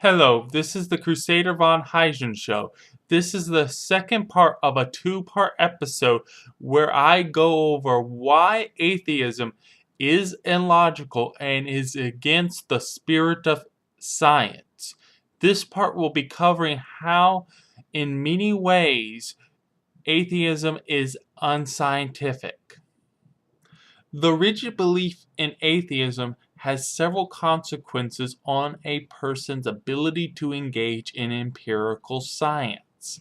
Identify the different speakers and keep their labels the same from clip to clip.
Speaker 1: Hello, this is the Crusader von Huygens show. This is the second part of a two-part episode where I go over why atheism is illogical and is against the spirit of science. This part will be covering how, in many ways, atheism is unscientific. The rigid belief in atheism has several consequences on a person's ability to engage in empirical science.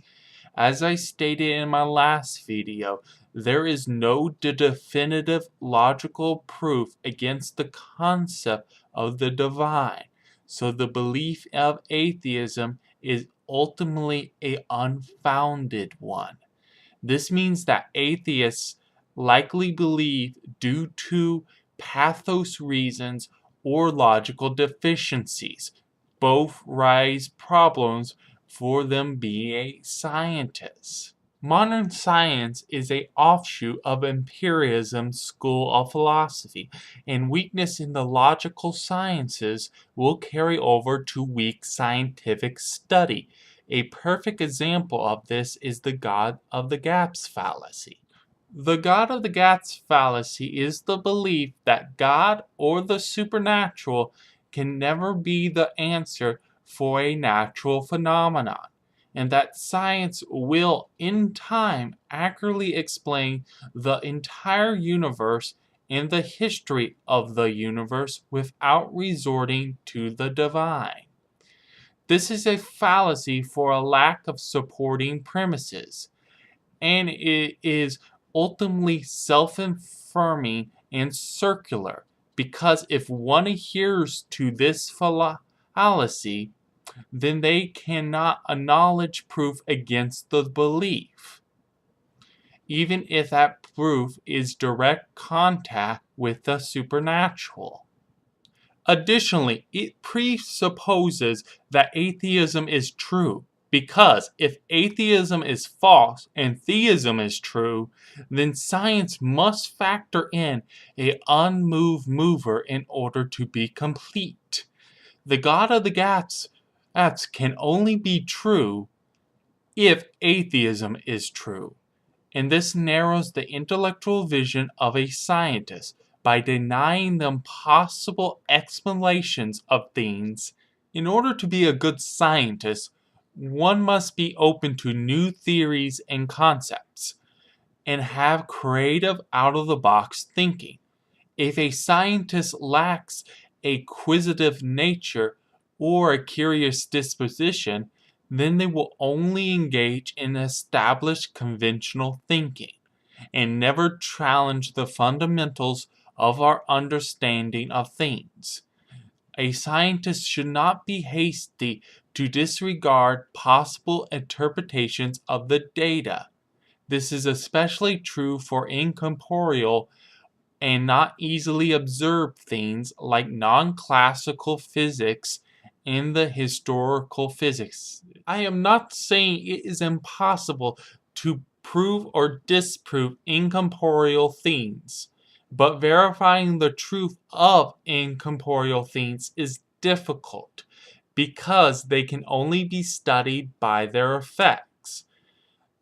Speaker 1: As I stated in my last video, there is no definitive logical proof against the concept of the divine, so the belief of atheism is ultimately an unfounded one. This means that atheists likely believe due to pathos reasons or logical deficiencies. Both raise problems for them being a scientist. Modern science is an offshoot of empiricism's school of philosophy, and weakness in the logical sciences will carry over to weak scientific study. A perfect example of this is the God of the Gaps fallacy. The God of the Gaps fallacy is the belief that God or the supernatural can never be the answer for a natural phenomenon, and that science will, in time, accurately explain the entire universe and the history of the universe without resorting to the divine. This is a fallacy for a lack of supporting premises, and it is ultimately self-affirming and circular, because if one adheres to this fallacy, then they cannot acknowledge proof against the belief, even if that proof is direct contact with the supernatural. Additionally, it presupposes that atheism is true, because if atheism is false and theism is true, then science must factor in an unmoved mover in order to be complete. The God of the gaps can only be true if atheism is true, and this narrows the intellectual vision of a scientist by denying them possible explanations of things. In order to be a good scientist, one must be open to new theories and concepts, and have creative out-of-the-box thinking. If a scientist lacks a quizzitive nature or a curious disposition, then they will only engage in established conventional thinking and never challenge the fundamentals of our understanding of things. A scientist should not be hasty to disregard possible interpretations of the data. This is especially true for incorporeal and not easily observed things like non-classical physics and the historical physics. I am not saying it is impossible to prove or disprove incorporeal things, but verifying the truth of incorporeal things is difficult because they can only be studied by their effects.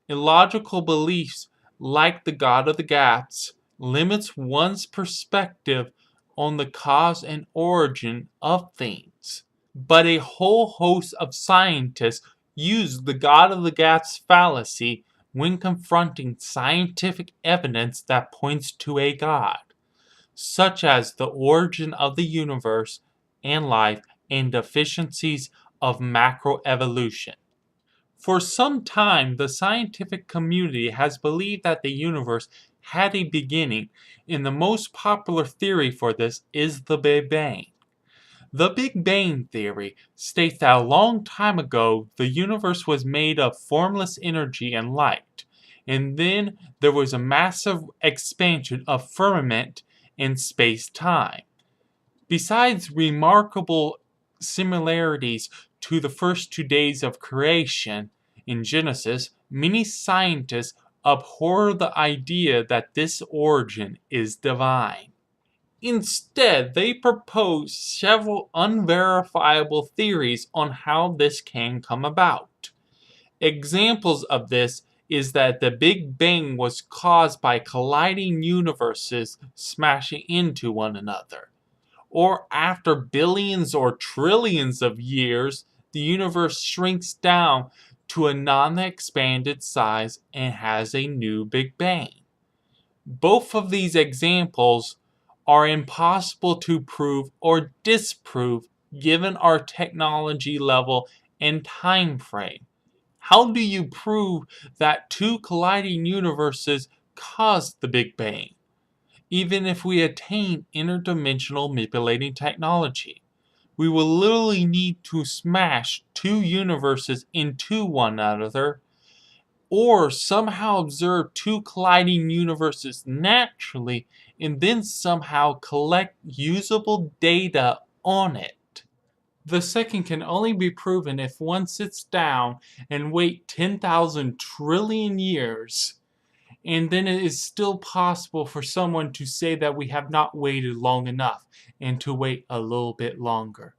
Speaker 1: Illogical beliefs, like the God of the Gaps, limits one's perspective on the cause and origin of things. But a whole host of scientists use the God of the Gaps fallacy when confronting scientific evidence that points to a God, such as the origin of the universe and life and deficiencies of macroevolution. For some time, the scientific community has believed that the universe had a beginning, and the most popular theory for this is the Big Bang. The Big Bang theory states that a long time ago, the universe was made of formless energy and light, and then there was a massive expansion of firmament in space-time. Besides remarkable similarities to the first 2 days of creation in Genesis, many scientists abhor the idea that this origin is divine. Instead, they propose several unverifiable theories on how this can come about. Examples of this is that the Big Bang was caused by colliding universes smashing into one another. Or after billions or trillions of years, the universe shrinks down to a non-expanded size and has a new Big Bang. Both of these examples are impossible to prove or disprove given our technology level and time frame. How do you prove that two colliding universes caused the Big Bang, even if we attain interdimensional manipulating technology? We will literally need to smash two universes into one another, or somehow observe two colliding universes naturally and then somehow collect usable data on it. The second can only be proven if one sits down and wait 10,000 trillion years, and then it is still possible for someone to say that we have not waited long enough and to wait a little bit longer.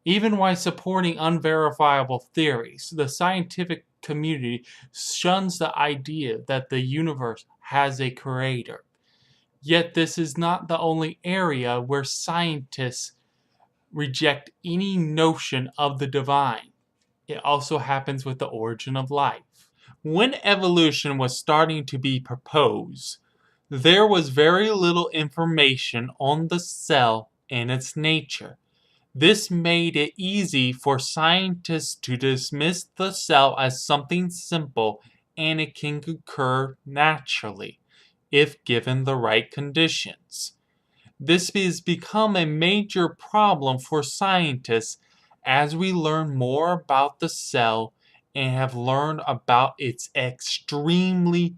Speaker 1: Even while supporting unverifiable theories, the scientific community shuns the idea that the universe has a creator. Yet this is not the only area where scientists reject any notion of the divine. It also happens with the origin of life. When evolution was starting to be proposed, there was very little information on the cell and its nature. This made it easy for scientists to dismiss the cell as something simple and it can occur naturally, if given the right conditions. This has become a major problem for scientists as we learn more about the cell and have learned about its extremely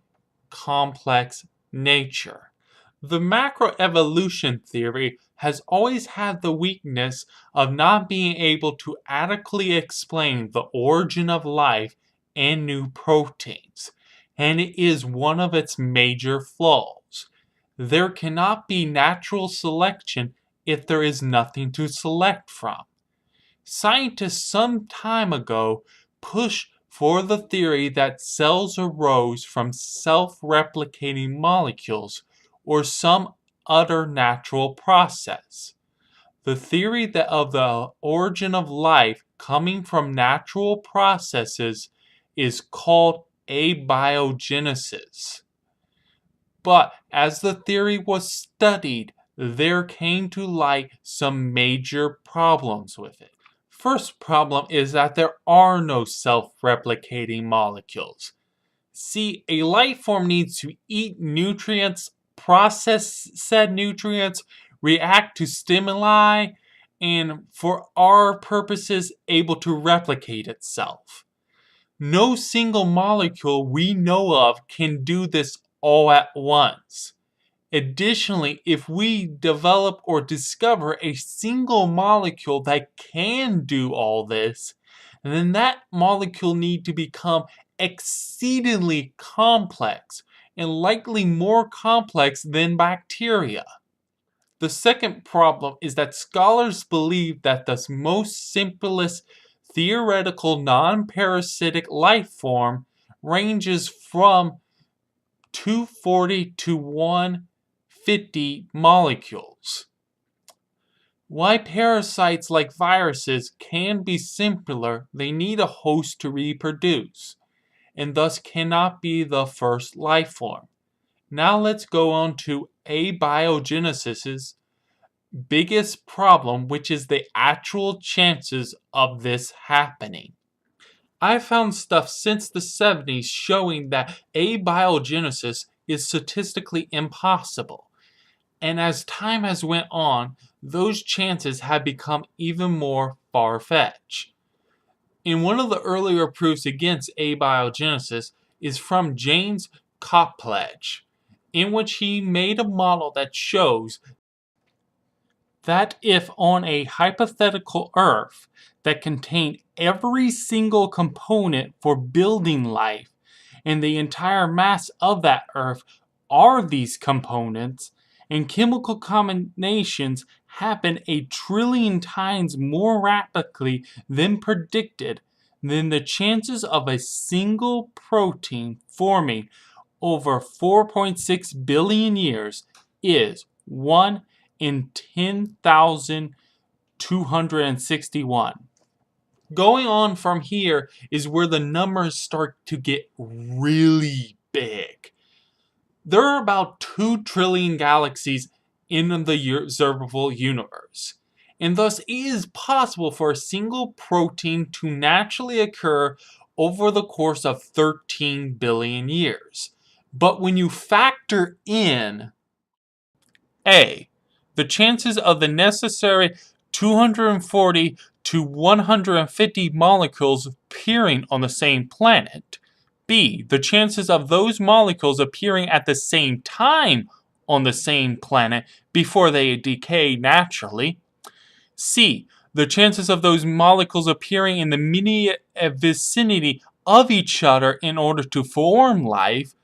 Speaker 1: complex nature. The macroevolution theory has always had the weakness of not being able to adequately explain the origin of life and new proteins, and it is one of its major flaws. There cannot be natural selection if there is nothing to select from. Scientists some time ago pushed for the theory that cells arose from self-replicating molecules or some other natural process. The theory that of the origin of life coming from natural processes is called abiogenesis. But as the theory was studied, there came to light some major problems with it. First problem is that there are no self-replicating molecules. See, a life form needs to eat nutrients, process said nutrients, react to stimuli, and for our purposes, able to replicate itself. No single molecule we know of can do this all at once. Additionally, if we develop or discover a single molecule that can do all this, then that molecule needs to become exceedingly complex and likely more complex than bacteria. The second problem is that scholars believe that the most simplest theoretical non-parasitic life form ranges from 240 to 150 molecules. Why parasites like viruses can be simpler, they need a host to reproduce, and thus cannot be the first life form. Now let's go on to abiogenesis's biggest problem, which is the actual chances of this happening. I found stuff since the 70s showing that abiogenesis is statistically impossible. And as time has went on, those chances have become even more far-fetched. And one of the earlier proofs against abiogenesis is from James Coppledge, in which he made a model that shows that if on a hypothetical Earth that contained every single component for building life, and the entire mass of that Earth are these components, and chemical combinations happen a trillion times more rapidly than predicted, then the chances of a single protein forming over 4.6 billion years is 1 in 10,261. Going on from here is where the numbers start to get really big. There are about 2 trillion galaxies in the observable universe, and thus it is possible for a single protein to naturally occur over the course of 13 billion years. But when you factor in A, the chances of the necessary 240 to 150 molecules appearing on the same planet, B, the chances of those molecules appearing at the same time on the same planet before they decay naturally, C, the chances of those molecules appearing in the immediate vicinity of each other in order to form life,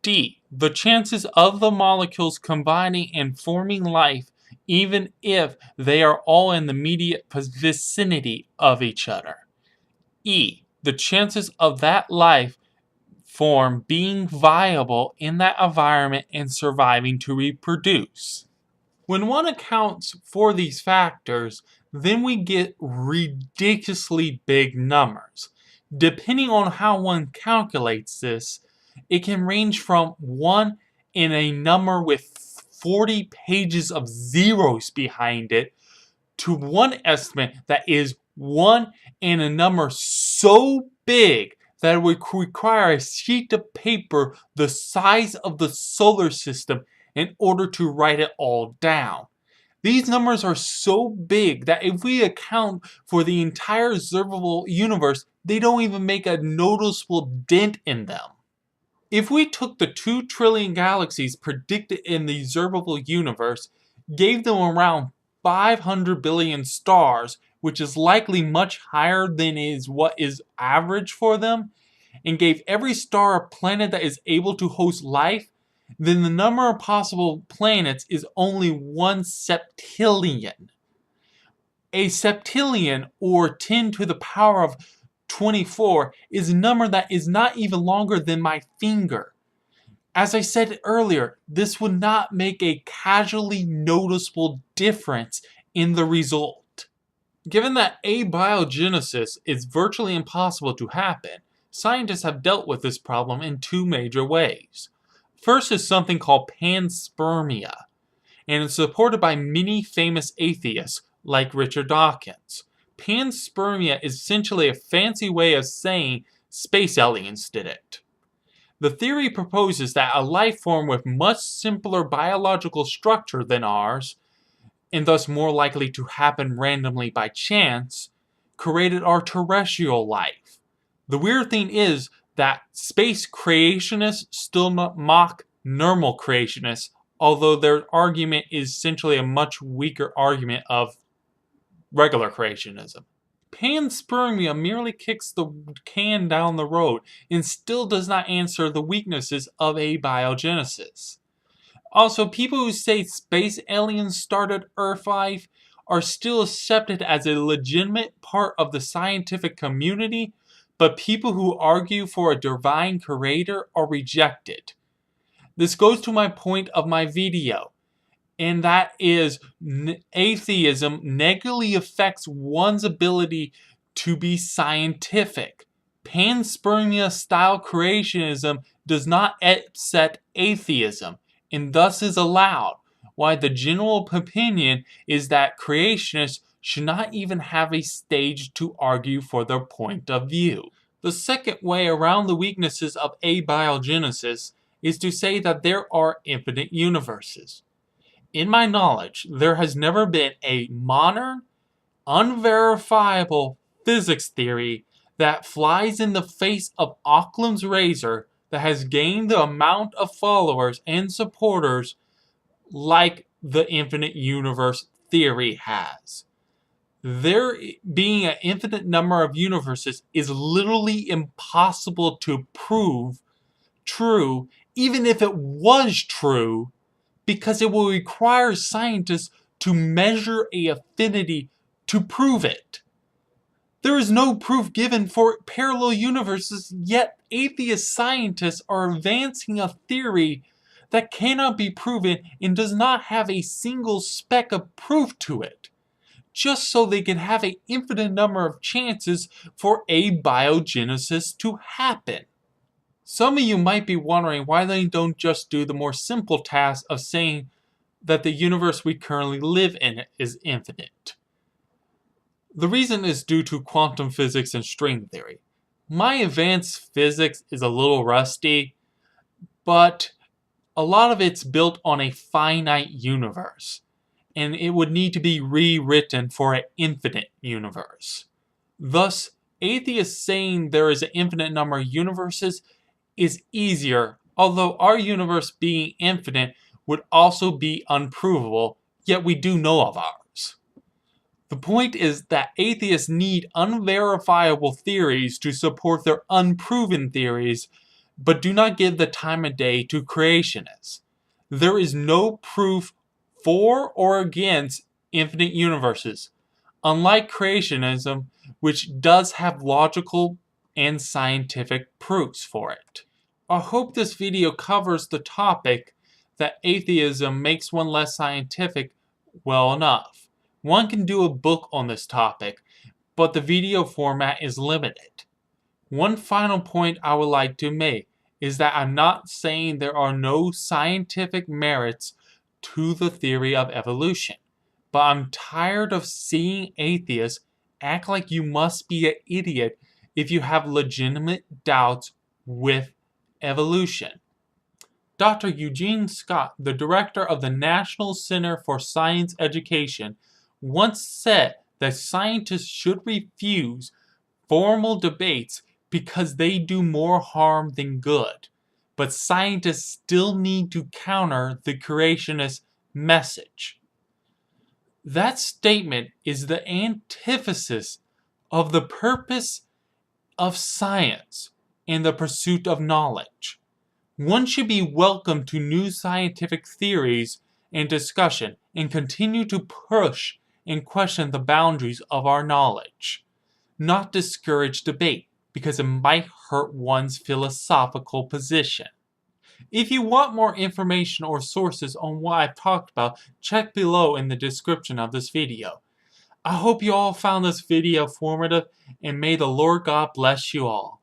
Speaker 1: D, the chances of the molecules combining and forming life even if they are all in the immediate vicinity of each other. E, the chances of that life form being viable in that environment and surviving to reproduce. When one accounts for these factors, then we get ridiculously big numbers. Depending on how one calculates this, it can range from 1 in a number with 40 pages of zeros behind it to one estimate that is 1 in a number so big that it would require a sheet of paper the size of the solar system in order to write it all down. These numbers are so big that if we account for the entire observable universe, they don't even make a noticeable dent in them. If we took the 2 trillion galaxies predicted in the observable universe, gave them around 500 billion stars, which is likely much higher than is what is average for them, and gave every star a planet that is able to host life, then the number of possible planets is only 1 septillion. A septillion, or 10 to the power of 24, is a number that is not even longer than my finger. As I said earlier, this would not make a casually noticeable difference in the result. Given that abiogenesis is virtually impossible to happen, scientists have dealt with this problem in 2 major ways. First is something called panspermia, and it's supported by many famous atheists like Richard Dawkins. Panspermia is essentially a fancy way of saying space aliens did it. The theory proposes that a life form with much simpler biological structure than ours, and thus more likely to happen randomly by chance, created our terrestrial life. The weird thing is that space creationists still mock normal creationists, although their argument is essentially a much weaker argument of regular creationism. Panspermia merely kicks the can down the road and still does not answer the weaknesses of abiogenesis. Also, people who say space aliens started Earth life are still accepted as a legitimate part of the scientific community, but people who argue for a divine creator are rejected. This goes to my point of my video, and that is atheism negatively affects one's ability to be scientific. Panspermia-style creationism does not upset atheism, and thus is allowed, while the general opinion is that creationists should not even have a stage to argue for their point of view. The second way around the weaknesses of abiogenesis is to say that there are infinite universes. In my knowledge, there has never been a modern, unverifiable physics theory that flies in the face of Occam's razor that has gained the amount of followers and supporters like the infinite universe theory has. There being an infinite number of universes is literally impossible to prove true, even if it was true, because it will require scientists to measure an affinity to prove it. There is no proof given for parallel universes, yet atheist scientists are advancing a theory that cannot be proven and does not have a single speck of proof to it, just so they can have an infinite number of chances for abiogenesis to happen. Some of you might be wondering why they don't just do the more simple task of saying that the universe we currently live in is infinite. The reason is due to quantum physics and string theory. My advanced physics is a little rusty, but a lot of it's built on a finite universe, and it would need to be rewritten for an infinite universe. Thus, atheists saying there is an infinite number of universes is easier, although our universe being infinite would also be unprovable, yet we do know of ours. The point is that atheists need unverifiable theories to support their unproven theories, but do not give the time of day to creationists. There is no proof for or against infinite universes, unlike creationism, which does have logical and scientific proofs for it. I hope this video covers the topic that atheism makes one less scientific well enough. One can do a book on this topic, but the video format is limited. One final point I would like to make is that I'm not saying there are no scientific merits to the theory of evolution, but I'm tired of seeing atheists act like you must be an idiot if you have legitimate doubts with evolution. Dr. Eugene Scott, the director of the National Center for Science Education, once said that scientists should refuse formal debates because they do more harm than good. But scientists still need to counter the creationist message. That statement is the antithesis of the purpose of science and the pursuit of knowledge. One should be welcome to new scientific theories and discussion and continue to push and question the boundaries of our knowledge, not discourage debate because it might hurt one's philosophical position. If you want more information or sources on what I've talked about, check below in the description of this video. I hope you all found this video informative, and may the Lord God bless you all.